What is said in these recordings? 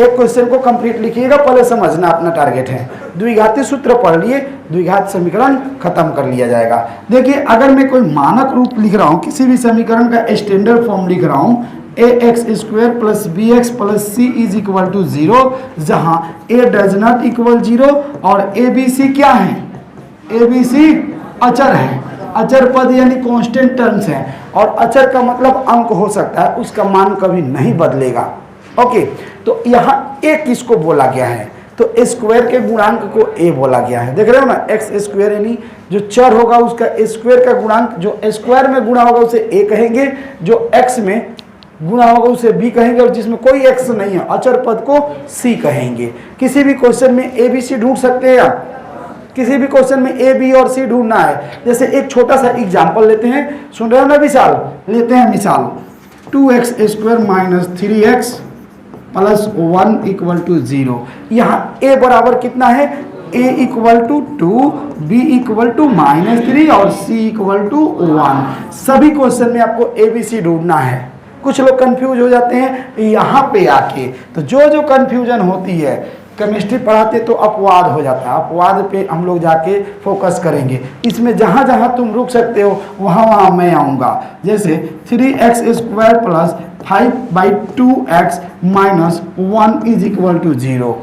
एक क्वेश्चन को कंप्लीट लिखिएगा, पहले समझना अपना टारगेट है। द्विघाती सूत्र पढ़ लिए, द्विघात समीकरण खत्म कर लिया जाएगा। देखिए अगर मैं कोई मानक रूप लिख रहा हूँ, किसी भी समीकरण का स्टैंडर्ड फॉर्म लिख रहा हूँ, ax² + bx + c = 0, जहाँ a डज नॉट इक्वल 0 और abc क्या है, abc अचर है, अचर पद यानी कांस्टेंट टर्म्स है, और अचर का मतलब अंक हो सकता है, उसका मान कभी नहीं बदलेगा। ओके, तो यहाँ a किसको बोला गया है, तो स्क्वायर के गुणांक को a बोला गया है। देख रहे हो ना, x² यानी जो चर होगा उसका स्क्वायर का गुणांक, जो स्क्वायर में गुणा होगा उसे a कहेंगे, जो x में गुणा होगा उसे b कहेंगे, और जिसमें कोई x नहीं है अचर पद को c कहेंगे। किसी भी क्वेश्चन में a b c ढूंढ सकते हैं आप, किसी भी क्वेश्चन में a b और c ढूंढना है। जैसे एक छोटा सा एग्जांपल लेते हैं, सुन रहे हो ना, मिसाल लेते हैं, मिसाल 2x² - 3x + 1 = 0। यहाँ a बराबर कितना है, a = 2, b = -3 और c = 1। सभी क्वेश्चन में आपको a b c ढूंढना है। कुछ लोग कंफ्यूज हो जाते हैं यहाँ पे आके, तो जो कंफ्यूजन होती है, केमिस्ट्री पढ़ाते तो अपवाद हो जाता है, अपवाद पे हम लोग जाके फोकस करेंगे। इसमें जहाँ जहाँ तुम रुक सकते हो वहाँ वहाँ मैं आऊँगा। जैसे 3x² + 5/2x - 1 = 0,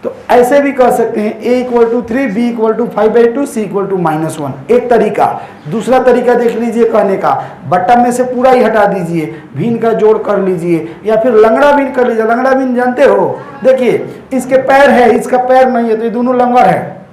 तो ऐसे भी कह सकते हैं a = 3, b = 5/2, c = -1। एक तरीका। दूसरा तरीका देख लीजिए कहने का, बट्टा में से पूरा ही हटा दीजिए, भिन्न का जोड़ कर लीजिए, या फिर लंगड़ा भिन्न कर लीजिए। लंगड़ा भिन्न जानते हो, देखिए इसके पैर है, इसका पैर नहीं है, तो ये दोनों लंगड़ है,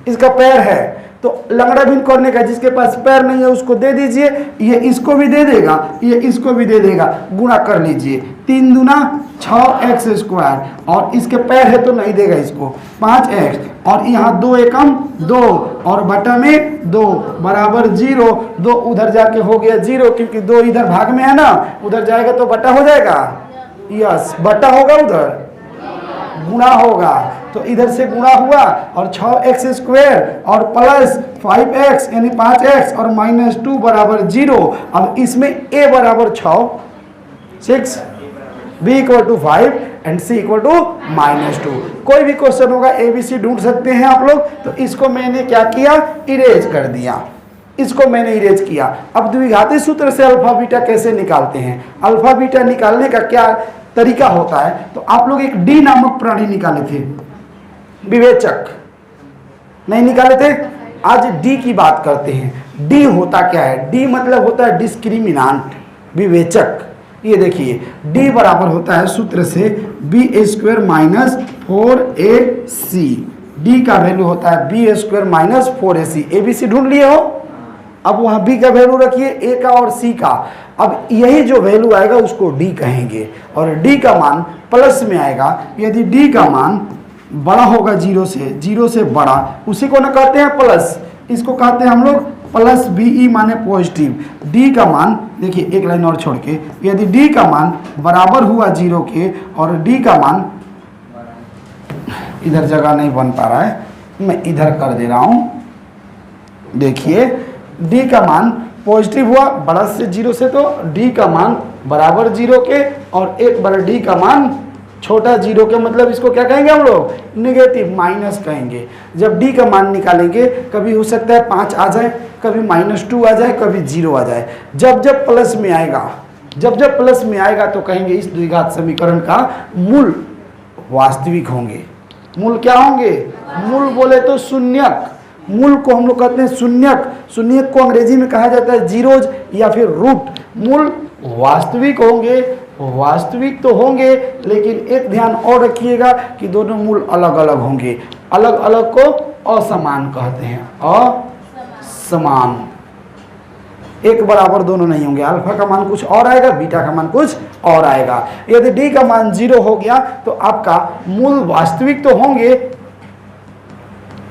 इसका पैर है, तो लंगड़ा भिन्न करने का, जिसके पास पैर नहीं है उसको दे दीजिए, ये इसको भी दे देगा, ये इसको भी दे देगा, गुणा कर लीजिए। 3 दूना 6x², और इसके पैर है तो नहीं देगा इसको, 5x, और यहाँ 2 एकम 2 और बटा में 2 बराबर 0। 2 उधर जाके हो गया 0, क्योंकि 2 इधर भाग में है ना, उधर जाएगा तो बटा हो जाएगा, यस बटा होगा, उधर गुणा होगा, तो इधर से गुणा हुआ, और 6x² और प्लस 5x यानी 5x और -2 बराबर 0। अब इसमें a बराबर 6, b = 5 एंड c = -2। कोई भी क्वेश्चन होगा a b c ढूंढ सकते हैं आप लोग। तो इसको मैंने क्या किया, इरेज कर दिया, इसको मैंने इरेज किया। अब द्विघाती सूत्र से अल्फा बीटा कैसे निकालते हैं, अल्फा बीटा निकालने का क्या तरीका होता है, तो आप लोग एक डी नामक प्राणी निकाले थे, विवेचक नहीं निकाले थे। आज डी की बात करते हैं। डी होता क्या है, डी मतलब होता है डिस्क्रिमिनांट, विवेचक। ये देखिए डी बराबर होता है सूत्र से b² - 4ac। डी का वैल्यू होता है b² - 4ac। abc ढूंढ लिए हो, अब वहाँ b का वैल्यू रखिए, a का और c का। अब यही जो वैल्यू आएगा उसको d कहेंगे, और d का मान प्लस में आएगा। यदि d का मान बड़ा होगा 0 से बड़ा, उसी को ना कहते हैं प्लस, इसको कहते हैं हम लोग प्लस BE माने पॉजिटिव। d का मान देखिए, एक लाइन और छोड़ के, यदि d का मान बराबर हुआ 0 के, और d का मान, इधर जगह नहीं बन पा रहा है, मैं इधर कर दे रहा हूँ। देखिए d का मान पॉजिटिव हुआ बड़ा से 0 से, तो d का मान बराबर 0 के, और एक बार d का मान छोटा 0 के, मतलब इसको क्या कहेंगे हम लोग, नेगेटिव, माइनस कहेंगे। जब d का मान निकालेंगे, कभी हो सकता है 5 आ जाए, कभी -2 आ जाए, कभी 0 आ जाए। जब प्लस में आएगा, जब प्लस में आएगा तो कहेंगे इस द्विघात समीकरण का मूल वास्तविक होंगे। मूल क्या होंगे, मूल बोले तो शून्यक, मूल को हम लोग कहते हैं शून्यक। शून्यक को अंग्रेजी में कहा जाता है जीरोज या फिर रूट। मूल वास्तविक होंगे, वास्तविक तो होंगे, लेकिन एक ध्यान और रखिएगा कि दोनों मूल अलग अलग होंगे। अलग अलग को असमान कहते हैं, असमान, एक बराबर दोनों नहीं होंगे। अल्फा का मान कुछ और आएगा, बीटा का मान कुछ और आएगा। यदि डी का मान 0 हो गया तो आपका मूल वास्तविक तो होंगे,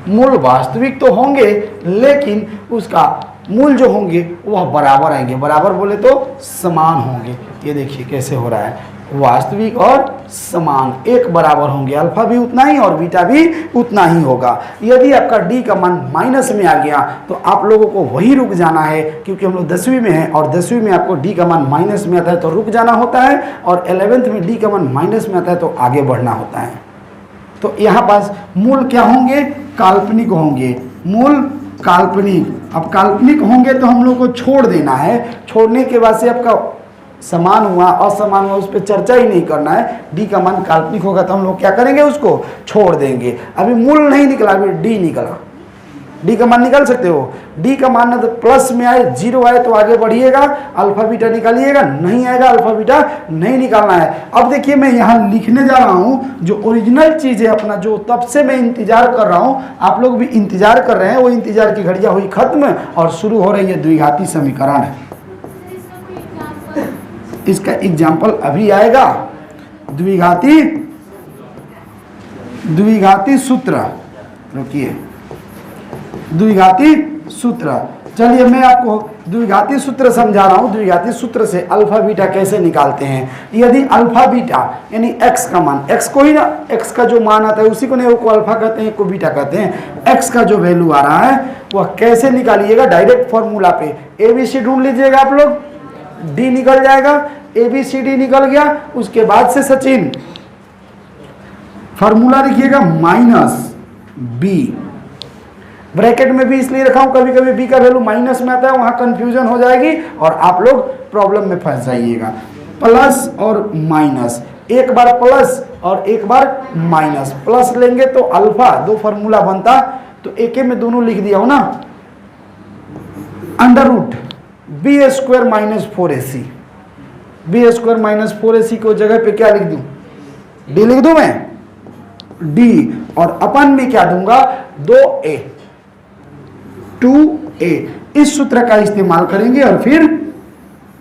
मूल वास्तविक तो होंगे, लेकिन उसका मूल जो होंगे वह बराबर आएंगे। बराबर बोले तो समान होंगे। ये देखिए कैसे हो रहा है, वास्तविक और समान एक बराबर होंगे, अल्फा भी उतना ही और बीटा भी उतना ही होगा। यदि आपका डी का मान माइनस में आ गया तो आप लोगों को वही रुक जाना है, क्योंकि हम लोग 10वीं में हैं और 10वीं में आपको डी का मान माइनस में आता है तो रुक जाना होता है, और 11th में डी का मान माइनस में आता है तो आगे बढ़ना होता है। तो यहाँ पास मूल क्या होंगे? काल्पनिक होंगे, मूल काल्पनिक। अब काल्पनिक होंगे तो हम लोग को छोड़ देना है, छोड़ने के बाद से आपका समान हुआ असमान हुआ उस पर चर्चा ही नहीं करना है। डी का मान काल्पनिक होगा तो हम लोग क्या करेंगे? उसको छोड़ देंगे। अभी मूल नहीं निकला, अभी डी निकला, डी का मान निकाल सकते हो। डी का मान तो प्लस में आए, 0 आए तो आगे बढ़िएगा, अल्फा बीटा निकालिएगा, नहीं आएगा अल्फा बीटा नहीं निकालना है। अब देखिए मैं यहाँ लिखने जा रहा हूँ जो ओरिजिनल चीज़ है अपना, जो तब से मैं इंतजार कर रहा हूँ, आप लोग भी इंतजार कर रहे हैं, वो इंतजार की घड़ियाँ हुई खत्म और शुरू हो रही है द्विघाती समीकरण। इसका एग्जाम्पल अभी आएगा, द्विघाती सूत्र। रुकिए, द्विघाती सूत्र, चलिए मैं आपको द्विघाती सूत्र समझा रहा हूं। द्विघाती सूत्र से अल्फा बीटा कैसे निकालते हैं। यदि अल्फा बीटा यानी x का मान, x को ही ना, x का जो मान आता है उसी को नहीं को अल्फा कहते हैं, को बीटा कहते हैं। x का जो वैल्यू आ रहा है वह कैसे निकालिएगा? डायरेक्ट फॉर्मूला पे ABC ढूंढ लीजिएगा आप लोग, D निकल जाएगा, ABCD निकल गया। उसके बाद से सचिन फॉर्मूला लिखिएगा -b, ब्रैकेट में भी इसलिए रखा हूं कभी कभी b का वैल्यू माइनस में आता है, वहां कंफ्यूजन हो जाएगी और आप लोग प्रॉब्लम में फंस जाइएगा। प्लस और माइनस, एक बार प्लस और एक बार माइनस, प्लस लेंगे तो अल्फा, दो फार्मूला बनता, तो एक में दोनों लिख दिया हो ना, under root b² - 4ac, b² - 4ac को जगह पे क्या लिख दूं? d लिख दूं मैं, d, और अपन में क्या दूंगा? 2a, 2a। इस सूत्र का इस्तेमाल करेंगे और फिर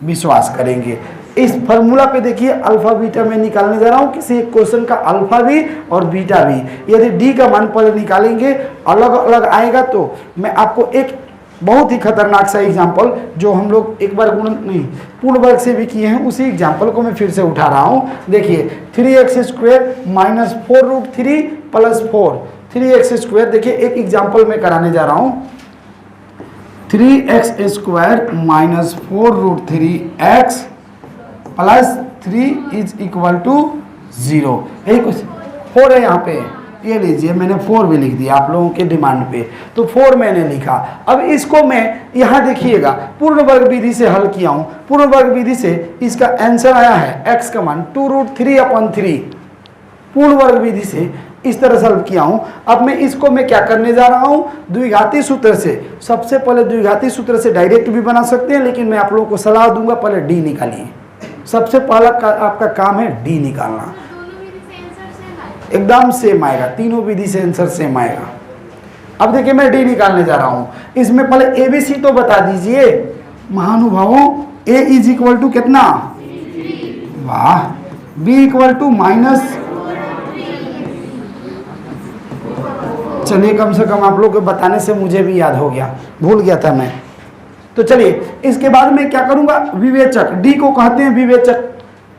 विश्वास करेंगे। इस फॉर्मूला पे देखिए अल्फा बीटा में निकालने जा रहा हूं, किसी एक क्वेश्चन का अल्फा भी और बीटा भी। यदि डी का मान पहले निकालेंगे अलग अलग आएगा तो मैं आपको एक बहुत ही खतरनाक सा एग्जाम्पल, जो हम लोग एक बार पूर्ण वर्ग से भी किए हैं, उसी एग्जाम्पल को मैं फिर से उठा रहा हूं। देखिए 3x² - 4√3 + 4, 3x²। देखिए एक एग्जाम्पल मैं कराने जा रहा हूं, 3x² - 4√3x + 3 = 0। यही कुछ 4 है यहाँ पे, ये लीजिए मैंने 4 भी लिख दिया आप लोगों के डिमांड पे, तो 4 मैंने लिखा। अब इसको मैं यहाँ देखिएगा पूर्ण वर्ग विधि से हल किया हूँ। पूर्ण वर्ग विधि से इसका आंसर आया है x का मान 2√3/3, पूर्ण वर्ग विधि से इस तरह से हल किया हूँ। अब मैं इसको मैं क्या करने जा रहा हूँ? द्विघाती सूत्र से। सबसे पहले द्विघाती सूत्र से डायरेक्ट भी बना सकते हैं, लेकिन मैं आप लोगों को सलाह दूंगा पहले डी निकालिए। सबसे पहला आपका काम है डी निकालना, एकदम सेम आएगा, तीनों विधि से आंसर सेम आएगा। अब देखिए मैं डी निकालने जा रहा हूं, इसमें पहले ABC तो बता दीजिए महानुभावों। A = कितना? वाह। B = चलिए कम से कम आप लोग के बताने से मुझे भी याद हो गया, भूल गया था मैं। तो चलिए इसके बाद मैं क्या करूंगा? विवेचक, डी को कहते हैं विवेचक।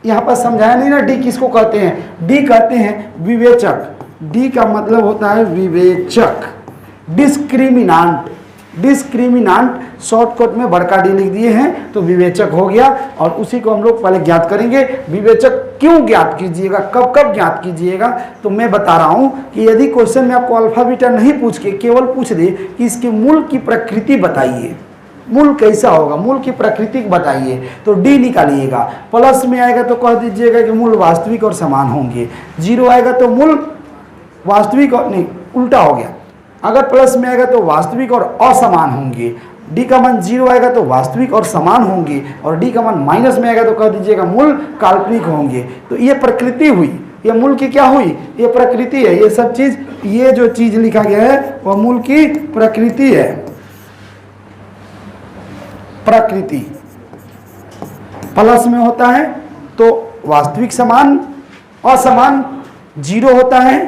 यहाँ पर समझाया नहीं ना डी किसको कहते हैं? डी कहते हैं विवेचक। डी का मतलब होता है विवेचक। डिस्क्रिमिनांट, डिस्क्रिमिनांट शॉर्टकट में बड़का डी लिख दिए हैं तो विवेचक हो गया, और उसी को हम लोग पहले ज्ञात करेंगे। विवेचक क्यों ज्ञात कीजिएगा, कब कब ज्ञात कीजिएगा, तो मैं बता रहा हूं कि यदि क्वेश्चन में आपको अल्फा बीटा नहीं पूछ के केवल पूछ दे कि इसके मूल की प्रकृति बताइए, मूल कैसा होगा, मूल की प्रकृति बताइए, तो डी निकालिएगा। प्लस में आएगा तो कह दीजिएगा कि मूल वास्तविक और समान होंगे, 0 आएगा तो मूल वास्तविक और नहीं, उल्टा हो गया। अगर प्लस में आएगा तो वास्तविक और असमान होंगे, डी का मान 0 आएगा तो वास्तविक और समान होंगे, और डी का मान माइनस में आएगा तो कह दीजिएगा मूल काल्पनिक होंगे। तो ये प्रकृति हुई, ये मूल की क्या हुई? ये प्रकृति है। ये सब चीज, ये जो चीज लिखा गया है वह मूल की प्रकृति है। प्रकृति प्लस में होता है तो वास्तविक समान, असमान 0 होता है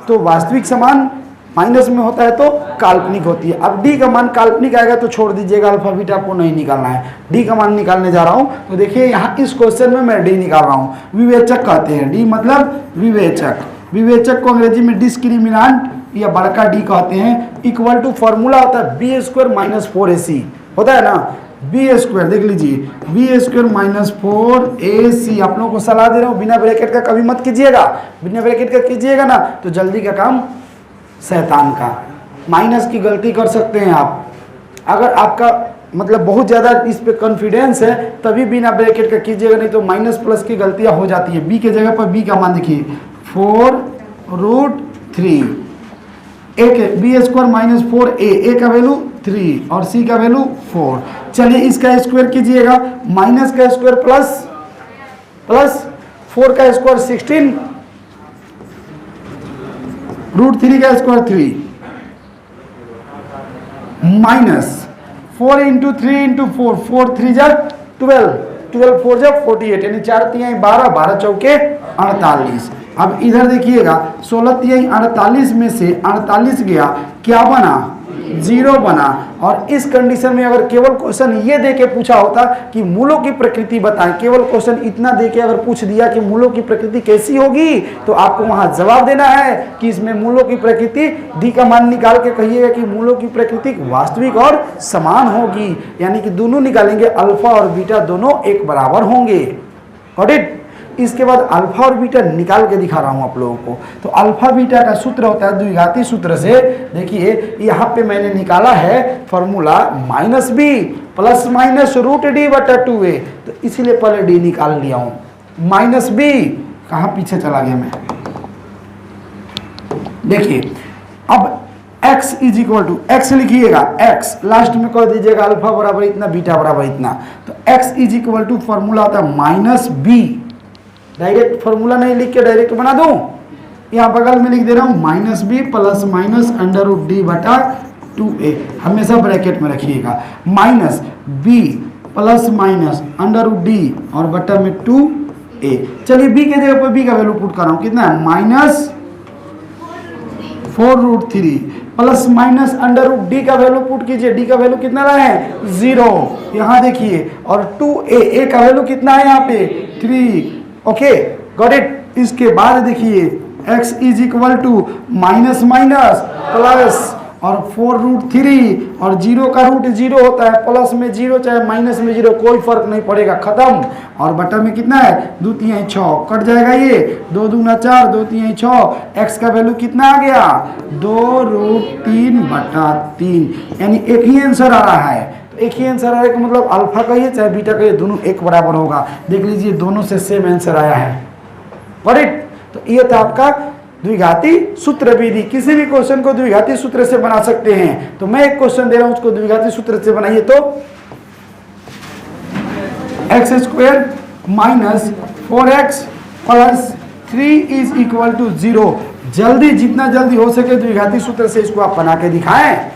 तो वास्तविक समान, माइनस में होता है तो काल्पनिक होती है। अब डी का मान काल्पनिक आएगा तो छोड़ दीजिएगा, अल्फा बीटा आपको नहीं निकालना है। डी का मान निकालने जा रहा हूं तो देखिए यहाँ इस क्वेश्चन में मैं डी निकाल रहा हूँ। विवेचक कहते हैं, डी मतलब विवेचक। विवेचक को अंग्रेजी में डिस्क्रिमिनेंट या बड़का डी कहते हैं। इक्वल टू फॉर्मूला होता है बी स्क्वायर माइनस 4ac होता है ना, बी स्क्वायर देख लीजिए, बी स्क्वायर माइनस 4ac। आप लोगों को सलाह दे रहा हूँ बिना ब्रैकेट का कभी मत कीजिएगा, बिना ब्रैकेट का कीजिएगा ना तो जल्दी का काम शैतान का। माइनस की गलती कर सकते हैं आप, अगर आपका मतलब बहुत ज़्यादा इस पे कॉन्फिडेंस है तभी बिना ब्रैकेट का कीजिएगा, नहीं तो माइनस प्लस की गलतियां हो जाती है। बी के जगह पर बी का मान देखिए 4√3, एक बी स्क्वायर माइनस 4a, ए का वैल्यू 3 और सी का वैल्यू 4। चलिए इसका स्क्वायर कीजिएगा, माइनस का स्क्वायर प्लस 4 का स्क्वायर 16, √3 का स्क्वायर 3 माइनस 4 इंटू 3 इंटू 4, 4 3 जा 12, 12 4 जा 48, यानी 4 तिहाई 12, 12 चौके 48। अब इधर देखिएगा 16 तिहाई 48 में से 48 गया, क्या बना 0 बना। और इस कंडीशन में अगर केवल क्वेश्चन ये दे के पूछा होता कि मूलों की प्रकृति बताएं, केवल क्वेश्चन इतना दे के अगर पूछ दिया कि मूलों की प्रकृति कैसी होगी तो आपको वहां जवाब देना है कि इसमें मूलों की प्रकृति, डी का मान निकाल के कहिएगा कि मूलों की प्रकृति वास्तविक और समान होगी, यानी कि दोनों निकालेंगे अल्फा और बीटा दोनों एक बराबर होंगे। Got it. इसके बाद अल्फा और बीटा निकाल के दिखा रहा हूं आप लोगों को। तो अल्फा बीटा का सूत्र होता है द्विघाती सूत्र से, देखिए यहाँ पे मैंने निकाला है formula minus B plus minus √d/2a, तो इसीलिए पहले डी निकाल लिया हूं। माइनस बी कहाँ पीछे चला गया मैं, देखिए अब x is equal to, x लिखिएगा, x लास्ट में कह दीजिएगा अल्फा बराबर इतना बीटा बराबर इतना, तो x is equal to formula होता है माइनस बी। डायरेक्ट फॉर्मूला नहीं लिख के डायरेक्ट बना दूं, यहाँ बगल में लिख दे रहा हूं minus B plus minus √d/2a, हमेशा ब्रैकेट में रखिएगा। Minus B plus minus √d और बटा में 2a। चलिए बी के जगह पर बी का वैल्यू पुट कर रहा हूं, कितना है माइनस 4√3 प्लस माइनस √d का वैल्यू पुट कीजिए, d का वैल्यू कितना रहा है 0, यहाँ देखिए, और 2a, a का वैल्यू कितना है यहाँ पे 3। Okay got it. इसके बाद देखिए x is equal to minus minus plus और 4√3 और 0 का रूट 0 होता है, प्लस में 0 चाहे माइनस में 0 कोई फर्क नहीं पड़ेगा, खत्म। और बटा में कितना है 2 तिहाई 6, कट जाएगा ये, 2 दूना 4, 2 तिहाई 6, x का वैल्यू कितना आ गया 2√3/3, यानी एक ही आंसर आ रहा है। एक ही आंसर आया का मतलब अल्फा कहिए चाहे बीटा कहिए दोनों एक बराबर होगा। देख लीजिए दोनों से सेम आंसर आया है। Got it. तो ये था आपका द्विघाती सूत्र विधि। किसी भी क्वेश्चन को द्विघाती सूत्र से बना सकते हैं। तो मैं एक क्वेश्चन दे रहा हूं उसको द्विघाती सूत्र से बनाइए, तो x² minus 4x plus 3 is equal to 0। जल्दी जितना जल्दी हो सके द्विघाती सूत्र से इसको आप बना के दिखाएं।